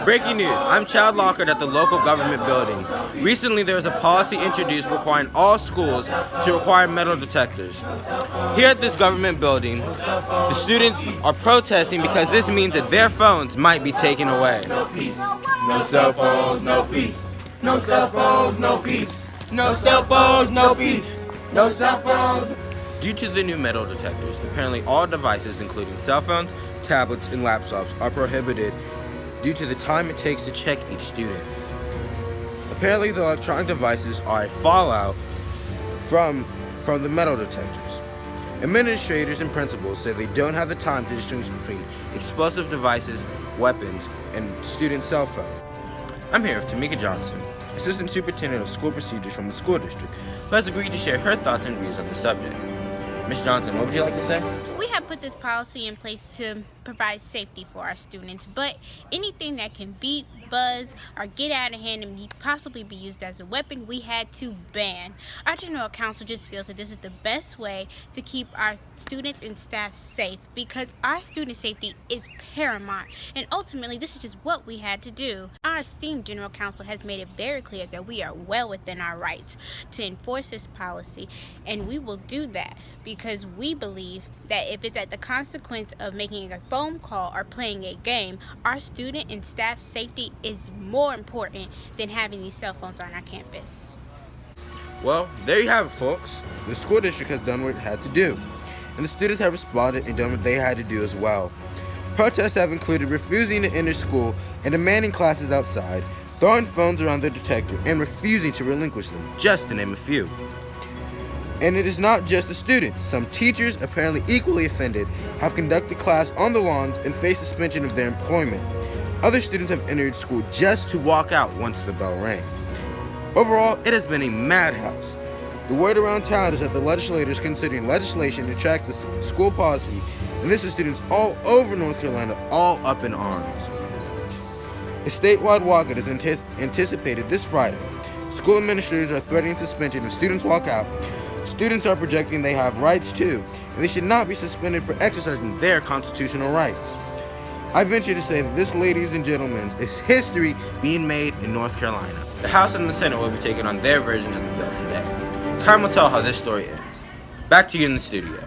Breaking news, I'm Chad Lockhart at the local government building. Recently there was a policy introduced requiring all schools to require metal detectors. Here at this government building, the students are protesting because this means that their phones might be taken away. No peace. No cell phones, no peace. No cell phones, no peace. No cell phones, no peace. No cell phones. Due to the new metal detectors, apparently all devices, including cell phones, tablets, and laptops, are prohibited due to the time it takes to check each student. Apparently, the electronic devices are a fallout from the metal detectors. Administrators and principals say they don't have the time to distinguish between explosive devices, weapons, and student cell phone. I'm here with Tamika Johnson, Assistant Superintendent of School Procedures from the school district, who has agreed to share her thoughts and views on the subject. Ms. Johnson, what would you like to say? We have put this policy in place to provide safety for our students, but anything that can beat, buzz, or get out of hand and possibly be used as a weapon, we had to ban. Our General Counsel just feels that this is the best way to keep our students and staff safe because our student safety is paramount, and ultimately this is just what we had to do. Our esteemed General Counsel has made it very clear that we are well within our rights to enforce this policy, and we will do that because we believe that if it's at the consequence of making a phone call or playing a game, our student and staff safety is more important than having these cell phones on our campus. Well, there you have it, folks. The school district has done what it had to do, and the students have responded and done what they had to do as well. Protests have included refusing to enter school and demanding classes outside, throwing phones around the detector, and refusing to relinquish them, just to name a few. And it is not just the students. Some teachers, apparently equally offended, have conducted class on the lawns and face suspension of their employment. Other students have entered school just to walk out once the bell rang. Overall, it has been a madhouse. The word around town is that the legislators are considering legislation to track the school policy, and this is students all over North Carolina all up in arms. A statewide walkout is anticipated this Friday. School administrators are threatening suspension if students walk out. Students are projecting they have rights too, and they should not be suspended for exercising their constitutional rights. I venture to say that this, ladies and gentlemen, is history being made in North Carolina. The House and the Senate will be taking on their versions of the bill today. Time will tell how this story ends. Back to you in the studio.